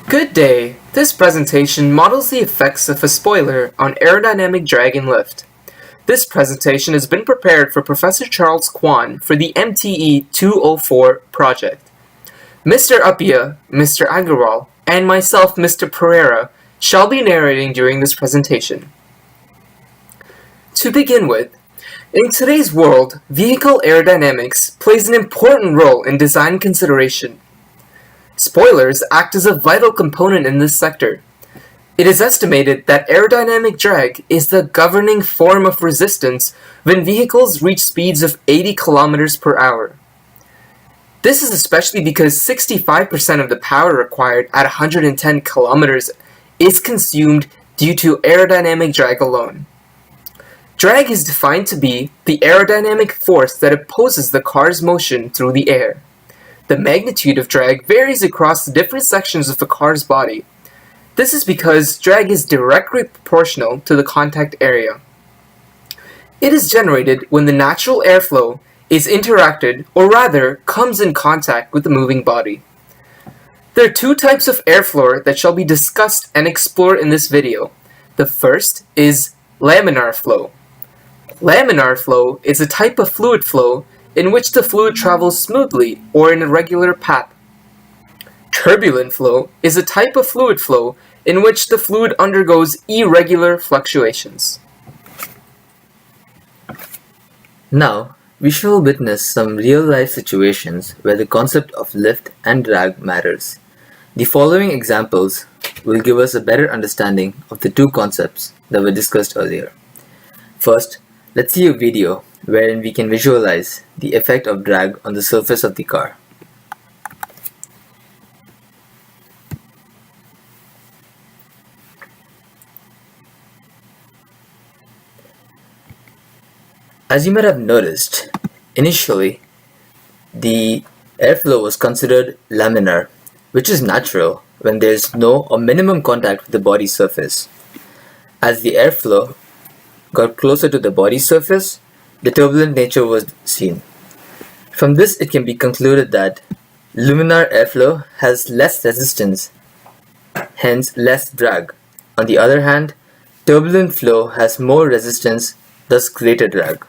Good day! This presentation models the effects of a spoiler on aerodynamic drag and lift. This presentation has been prepared for Professor Charles Kwan for the MTE 204 project. Mr. Appia, Mr. Agarwal, and myself, Mr. Pereira, shall be narrating during this presentation. To begin with, in today's world, vehicle aerodynamics plays an important role in design consideration. Spoilers act as a vital component in this sector. It is estimated that aerodynamic drag is the governing form of resistance when vehicles reach speeds of 80 km per hour. This is especially because 65% of the power required at 110 km is consumed due to aerodynamic drag alone. Drag is defined to be the aerodynamic force that opposes the car's motion through the air. The magnitude of drag varies across the different sections of the car's body. This is because drag is directly proportional to the contact area. It is generated when the natural airflow is interacted, or rather, comes in contact with the moving body. There are two types of airflow that shall be discussed and explored in this video. The first is laminar flow. Laminar flow is a type of fluid flow in which the fluid travels smoothly or in a regular path. Turbulent flow is a type of fluid flow in which the fluid undergoes irregular fluctuations. Now, we shall witness some real-life situations where the concept of lift and drag matters. The following examples will give us a better understanding of the two concepts that were discussed earlier. First, let's see a video wherein we can visualize the effect of drag on the surface of the car. As you might have noticed, initially the airflow was considered laminar, which is natural when there is no or minimum contact with the body surface. As the airflow got closer to the body surface, the turbulent nature was seen. From this, it can be concluded that laminar airflow has less resistance, hence less drag. On the other hand, turbulent flow has more resistance, thus greater drag.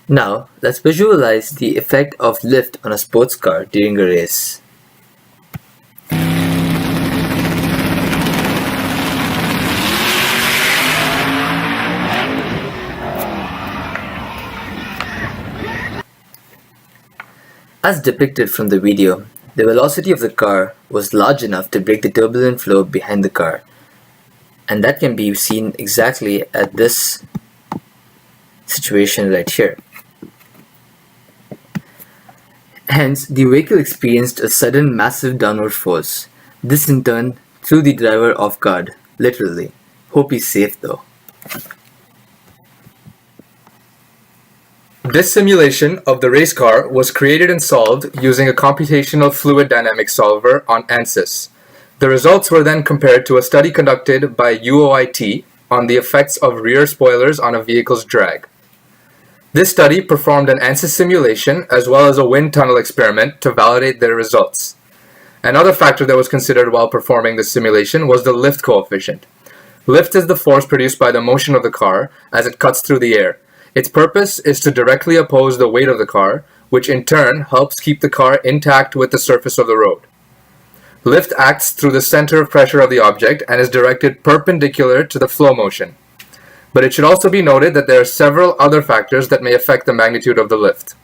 Now, let's visualize the effect of lift on a sports car during a race. As depicted from the video, the velocity of the car was large enough to break the turbulent flow behind the car, and that can be seen exactly at this situation right here. Hence, the vehicle experienced a sudden massive downward force. This in turn threw the driver off guard, literally. Hope he's safe though. This simulation of the race car was created and solved using a computational fluid dynamics solver on ANSYS. The results were then compared to a study conducted by UOIT on the effects of rear spoilers on a vehicle's drag. This study performed an ANSYS simulation as well as a wind tunnel experiment to validate their results. Another factor that was considered while performing the simulation was the lift coefficient. Lift is the force produced by the motion of the car as it cuts through the air. Its purpose is to directly oppose the weight of the car, which in turn helps keep the car intact with the surface of the road. Lift acts through the center of pressure of the object and is directed perpendicular to the flow motion. But it should also be noted that there are several other factors that may affect the magnitude of the lift.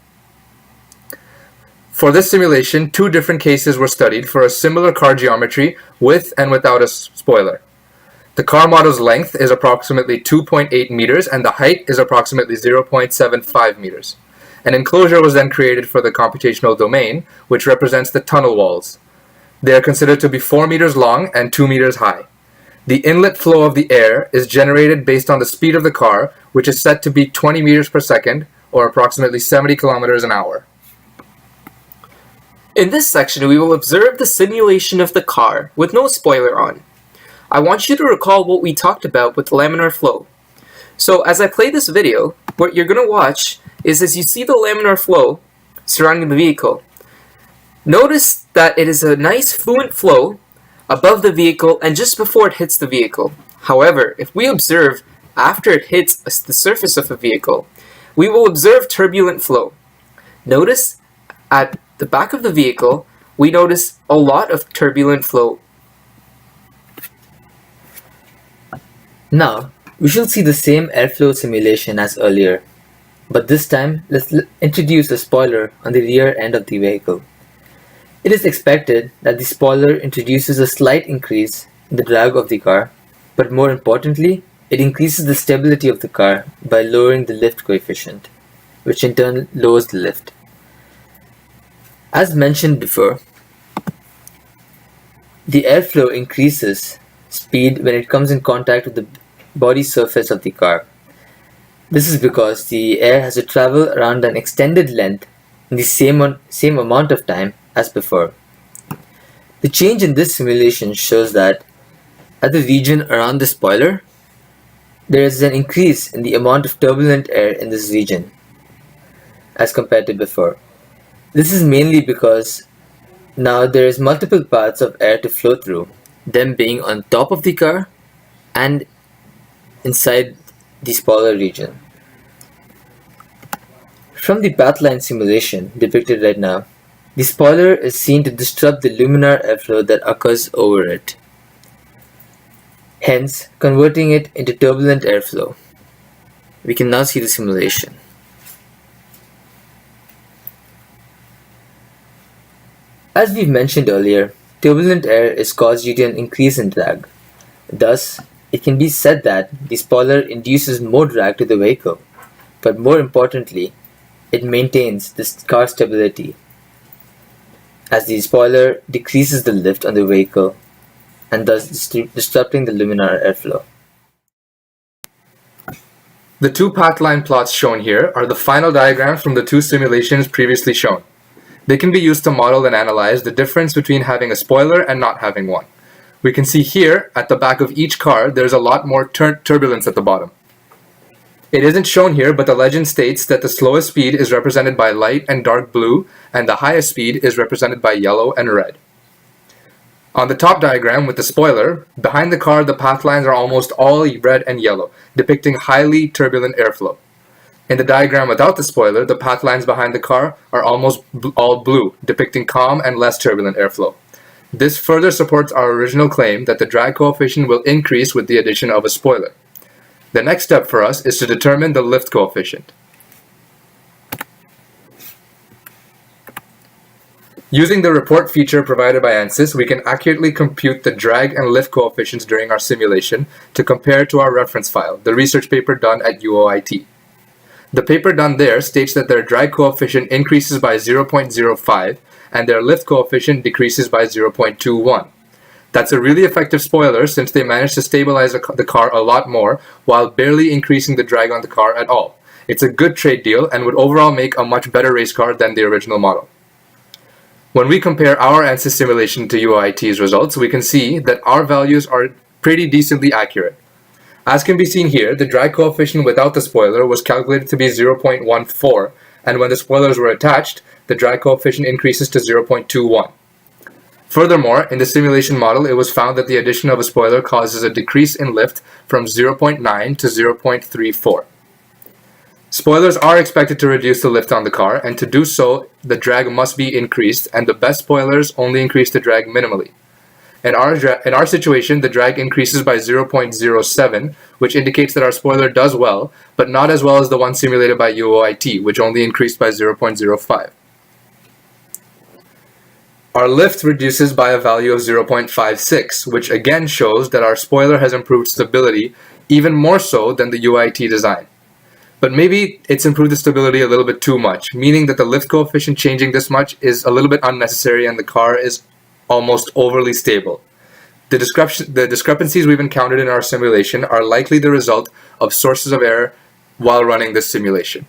For this simulation, two different cases were studied for a similar car geometry with and without a spoiler. The car model's length is approximately 2.8 meters and the height is approximately 0.75 meters. An enclosure was then created for the computational domain, which represents the tunnel walls. They are considered to be 4 meters long and 2 meters high. The inlet flow of the air is generated based on the speed of the car, which is set to be 20 meters per second, or approximately 70 kilometers an hour. In this section, we will observe the simulation of the car with no spoiler on. I want you to recall what we talked about with laminar flow. So as I play this video, what you're going to watch is as you see the laminar flow surrounding the vehicle, Notice that it is a nice fluent flow above the vehicle and just before it hits the vehicle. However, if we observe after it hits the surface of a vehicle, we will observe turbulent flow. Notice at the back of the vehicle, we notice a lot of turbulent flow. Now, we shall see the same airflow simulation as earlier, but this time let's introduce a spoiler on the rear end of the vehicle. It is expected that the spoiler introduces a slight increase in the drag of the car, but more importantly, it increases the stability of the car by lowering the lift coefficient, which in turn lowers the lift. As mentioned before, the airflow increases speed when it comes in contact with the body surface of the car. This is because the air has to travel around an extended length in the same amount of time as before. The change in this simulation shows that at the region around the spoiler, there is an increase in the amount of turbulent air in this region as compared to before. This is mainly because now there is multiple paths of air to flow through, them being on top of the car and inside the spoiler region. From the pathline simulation depicted right now, the spoiler is seen to disrupt the luminar airflow that occurs over it, hence converting it into turbulent airflow. We can now see the simulation. As we've mentioned earlier, turbulent air is caused due to an increase in drag. Thus, it can be said that the spoiler induces more drag to the vehicle, but more importantly, it maintains the car stability, as the spoiler decreases the lift on the vehicle and thus disrupting the luminar airflow. The two pathline plots shown here are the final diagrams from the two simulations previously shown. They can be used to model and analyze the difference between having a spoiler and not having one. We can see here, at the back of each car, there's a lot more turbulence at the bottom. It isn't shown here, but the legend states that the slowest speed is represented by light and dark blue, and the highest speed is represented by yellow and red. On the top diagram with the spoiler, behind the car the path lines are almost all red and yellow, depicting highly turbulent airflow. In the diagram without the spoiler, the path lines behind the car are almost all blue, depicting calm and less turbulent airflow. This further supports our original claim that the drag coefficient will increase with the addition of a spoiler. The next step for us is to determine the lift coefficient. Using the report feature provided by ANSYS, we can accurately compute the drag and lift coefficients during our simulation to compare to our reference file, the research paper done at UOIT. The paper done there states that their drag coefficient increases by 0.05 and their lift coefficient decreases by 0.21. That's a really effective spoiler since they managed to stabilize the car a lot more while barely increasing the drag on the car at all. It's a good trade deal and would overall make a much better race car than the original model. When we compare our ANSYS simulation to UOIT's results, we can see that our values are pretty decently accurate. As can be seen here, the drag coefficient without the spoiler was calculated to be 0.14, and when the spoilers were attached, the drag coefficient increases to 0.21. Furthermore, in the simulation model, it was found that the addition of a spoiler causes a decrease in lift from 0.9 to 0.34. Spoilers are expected to reduce the lift on the car, and to do so, the drag must be increased, and the best spoilers only increase the drag minimally. In our situation, the drag increases by 0.07, which indicates that our spoiler does well, but not as well as the one simulated by UOIT, which only increased by 0.05. Our lift reduces by a value of 0.56, which again shows that our spoiler has improved stability even more so than the UOIT design. But maybe it's improved the stability a little bit too much, meaning that the lift coefficient changing this much is a little bit unnecessary and the car is almost overly stable. The discrepancies we've encountered in our simulation are likely the result of sources of error while running this simulation.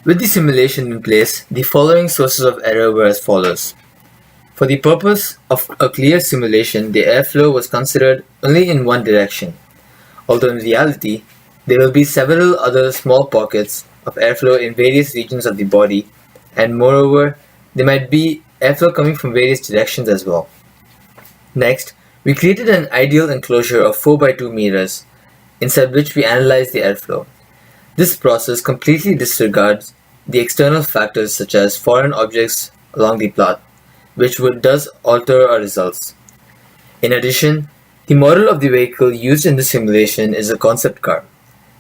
With the simulation in place, the following sources of error were as follows. For the purpose of a clear simulation, the airflow was considered only in one direction, although in reality, there will be several other small pockets of airflow in various regions of the body, and moreover, there might be airflow coming from various directions as well. Next, we created an ideal enclosure of 4 by 2 meters, inside which we analyzed the airflow. This process completely disregards the external factors such as foreign objects along the path, which does alter our results. In addition, the model of the vehicle used in the simulation is a concept car,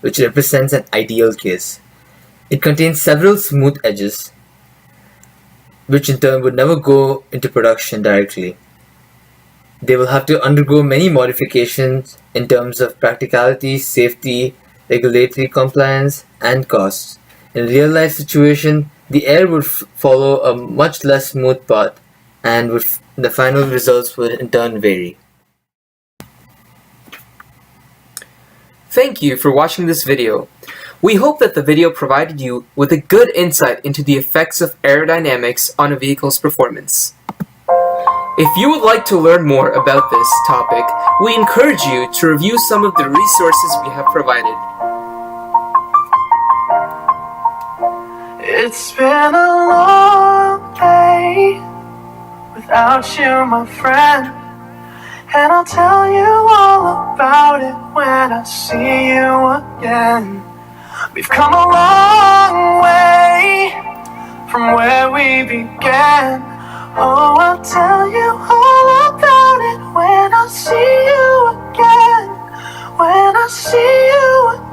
which represents an ideal case. It contains several smooth edges, which in turn would never go into production directly. They will have to undergo many modifications in terms of practicality, safety, regulatory compliance, and costs. In a real-life situation, the air would follow a much less smooth path, and the final results would in turn vary. Thank you for watching this video. We hope that the video provided you with a good insight into the effects of aerodynamics on a vehicle's performance. If you would like to learn more about this topic, we encourage you to review some of the resources we have provided. It's been a long day without you, my friend, and I'll tell you all about it when I see you again. We've come a long way from where we began. Oh, I'll tell you all about it when I see you again. When I see you again.